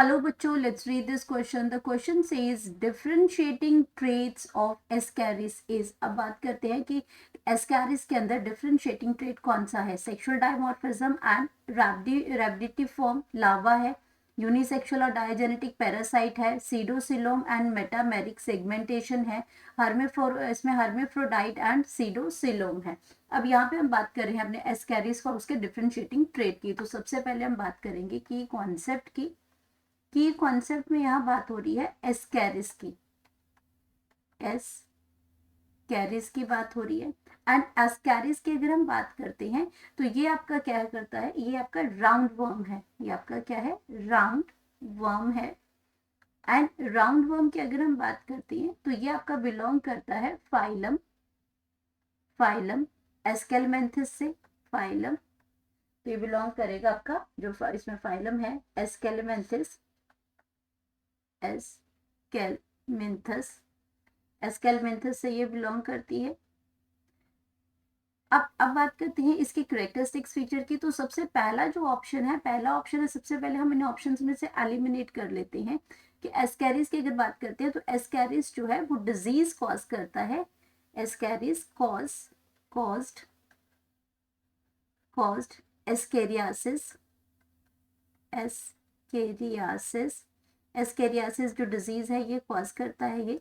Hello बच्चों, let's read this question. The question says differentiating traits of Ascaris is. अब बात करते हैं कि Ascaris के अंदर differentiating trait कौन सा है. Sexual dimorphism and rhabditiform larva है, यूनिसेक्सुअल और डायजेनेटिक पैरासाइट है, सीडोसिलोम एंड मेटामेरिक सेगमेंटेशन है, इसमें हर्मेफ्रोडाइट एंड सीडोसिलोम है. अब यहाँ पे हम बात कर रहे हैं अपने एस्कैरिस का, उसके डिफरेंशिएटिंग ट्रेट की. तो सबसे पहले हम बात करेंगे कि कॉन्सेप्ट की कॉन्सेप्ट में यहाँ बात हो रही है एस्कैरिस की, एस्कैरिस की बात हो रही है. एंड एस्कैरिस की अगर हम बात करते हैं तो ये आपका क्या करता है, ये आपका राउंड वर्म है, ये आपका क्या है, राउंड वर्म है. एंड राउंड वर्म की अगर हम बात करते हैं तो ये आपका बिलोंग करता है फाइलम एस्केलमेंथिस से. फाइलम तो ये बिलोंग करेगा आपका, जो इसमें फाइलम है एस्केलमेंथिस, एस्केलमेंथस से ये बिलोंग करती है. अब बात करते हैं इसकी करेक्टरिस्टिक्स फीचर की. तो सबसे पहला जो ऑप्शन है, सबसे पहले हम इन ऑप्शंस में से एलिमिनेट कर लेते हैं कि एस्कैरिस की अगर बात करते हैं तो एस्कैरिस जो है वो डिजीज कॉज करता है. एस्कैरिस कॉज्ड एस्केरियासिस जो डिजीज है ये कॉज करता है ये.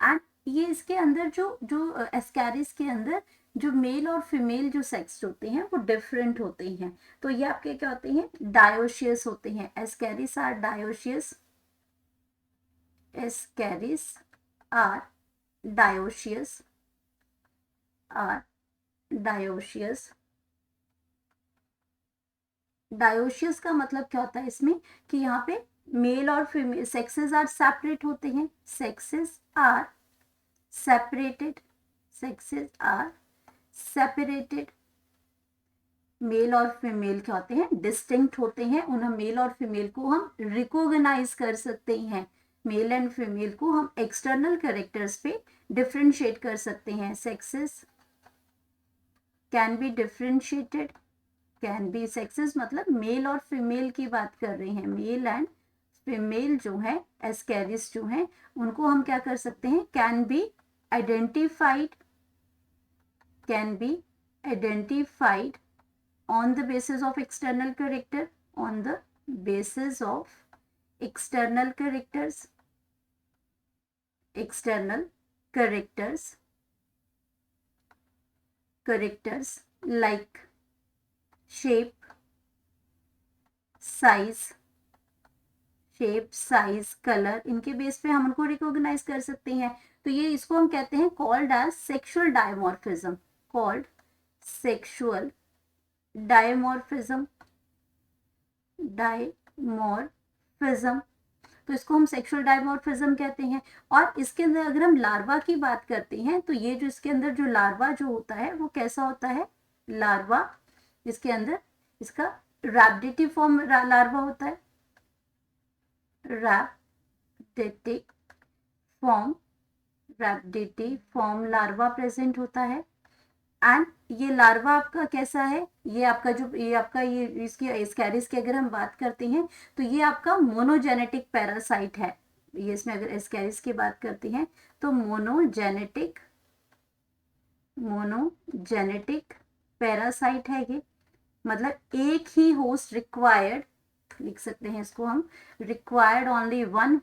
एंड ये इसके अंदर जो एस्कैरिस के अंदर जो मेल और फीमेल जो सेक्स होते हैं वो डिफरेंट होते हैं. तो ये आपके क्या होते हैं, डायोशियस होते हैं. एस्कैरिस आर डायोशियस, डायोशियस का मतलब क्या होता है इसमें कि यहाँ पे मेल और फीमेल सेक्सेस आर सेपरेट होते हैं, सेक्सेस आर सेपरेटेड. मेल और फीमेल क्या होते हैं, डिस्टिंक्ट होते हैं. उन्हें मेल और फीमेल को हम रिकॉग्नाइज कर सकते हैं. मेल एंड फीमेल को हम एक्सटर्नल कैरेक्टर्स पे डिफरेंशिएट कर सकते हैं. Sexes can be differentiated, can be. Sexes मतलब मेल और फीमेल की बात कर रहे हैं. मेल एंड फीमेल जो है एस्कैरिस जो है उनको हम क्या कर सकते हैं, can be identified on the basis of external character, on the basis of external characters like shape, size, colour, इनके बेस पे हम उनको रिकॉग्नाइज कर सकते हैं. तो ये इसको हम कहते हैं called as sexual dimorphism, dimorphism. तो इसको हम सेक्सुअल डायमॉर्फिज्म कहते हैं. और इसके अंदर अगर हम लार्वा की बात करते हैं तो ये जो इसके अंदर जो लार्वा जो होता है वो कैसा होता है, लार्वा इसके अंदर इसका रैबिडिटिफॉर्म लार्वा होता है, रैबिडिटिफॉर्म लार्वा प्रेजेंट होता है. एंड ये लार्वा आपका कैसा है, ये आपका ये इसकी एस्कैरिस की अगर हम बात करते हैं तो ये आपका मोनोजेनेटिक पैरासाइट है. ये इसमें अगर एस्कैरिस की बात करते हैं तो मोनोजेनेटिक पैरासाइट है ये. मतलब एक ही होस्ट रिक्वायर्ड, लिख सकते हैं इसको हम, required only one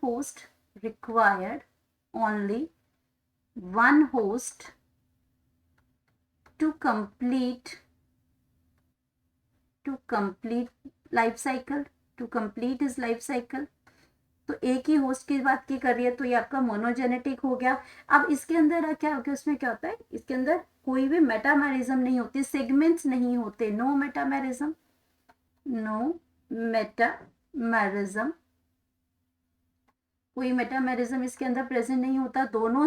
host to complete life cycle, to complete his life cycle. तो एक ही होस्ट की बात की कर रही है तो ये आपका मोनोजेनेटिक हो गया. अब इसके अंदर क्या होगा, उसमें क्या होता है, इसके अंदर कोई भी मेटामेरिज्म नहीं होती, सेगमेंट्स नहीं होते, नो मेटामेरिज्म, कोई मेटामेरिज्म इसके अंदर प्रेजेंट नहीं होता. दोनों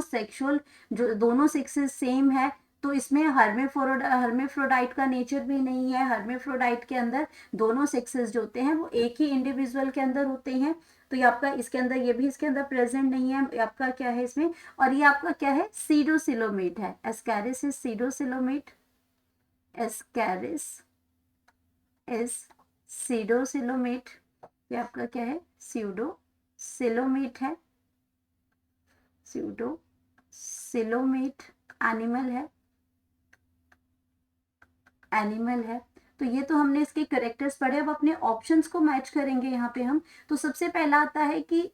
सेक्सेस सेम है तो इसमें हर्मेफ्रोडाइट का नेचर भी नहीं है. हर्मेफ्रोडाइट के अंदर दोनों सेक्सेस जो होते हैं वो एक ही इंडिविजुअल के अंदर होते हैं. तो ये आपका इसके अंदर, ये भी इसके अंदर प्रेजेंट नहीं है. आपका क्या है इसमें, और ये आपका क्या है, सीडोसिलोमेट है. Ascaris is सीडोसिलोमेट, Ascaris is सीडोसिलोमेट. ये आपका क्या है, स्यूडोसिलोमेट है, स्यूडोसिलोमेट एनिमल है, एनिमल है। तो ये तो हमने इसके करेक्टर्स पढ़े, अब अपने ऑप्शंस को मैच करेंगे यहाँ पे हम। तो सबसे पहला आता है कि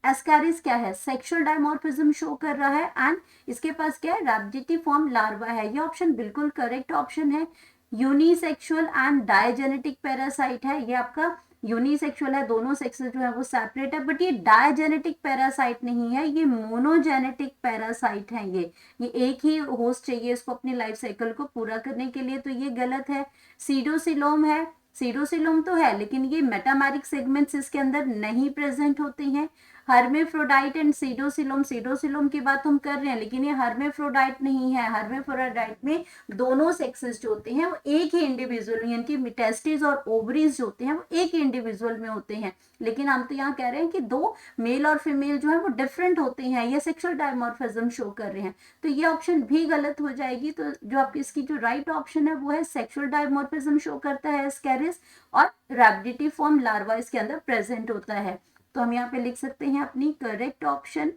एस्कैरिस क्या है, सेक्सुअल डायमॉर्फिज्म शो कर रहा है एंड इसके पास क्या है, रैबिडिटिफॉर्म लार्वा है। ये ऑप्शन बिल्कुल करेक्ट ऑप्शन है। यूनिसेक्सुअल एंड डायजेनेटिक पैरासाइट है, ये आपका यूनिसेक्सुअल है, दोनों सेक्सेस जो है वो सेपरेट है, बट ये डायजेनेटिक पैरासाइट नहीं है, ये मोनोजेनेटिक पैरासाइट है। ये एक ही होस्ट चाहिए इसको अपनी लाइफ साइकिल को पूरा करने के लिए, तो ये गलत है। सीडोसिलोम है, सीडोसिलोम तो है लेकिन ये मेटामेरिक सेगमेंट्स इसके अंदर नहीं प्रेजेंट होते हैं। हर्मेफ्रोडाइट एंड सीडोसिलोम, सीडोसिलोम की बात हम कर रहे हैं लेकिन ये हर्मेफ्रोडाइट नहीं है। हर्मेफ्रोडाइट में दोनों सेक्सेस जो होते हैं वो एक ही इंडिविजुअल, यानी कि टेस्टिस और ओवरीज जो होते हैं वो एक ही इंडिविजुअल में होते हैं, लेकिन हम तो यहाँ कह रहे हैं कि दो मेल और फीमेल जो है वो डिफरेंट होते हैं, ये सेक्सुअल डायमॉर्फिज्म शो कर रहे हैं। तो ये ऑप्शन भी गलत हो जाएगी। तो जो आपकी इसकी जो राइट ऑप्शन है वो है सेक्सुअल डायमॉर्फिज्म शो करता है एस्कैरिस, और रैबिडिटिफॉर्म लार्वा इसके अंदर प्रेजेंट होता है। तो हम यहाँ पे लिख सकते हैं अपनी करेक्ट ऑप्शन,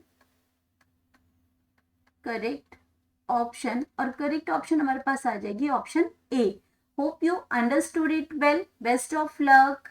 करेक्ट ऑप्शन, और करेक्ट ऑप्शन हमारे पास आ जाएगी option A. Hope you understood it well, best of luck.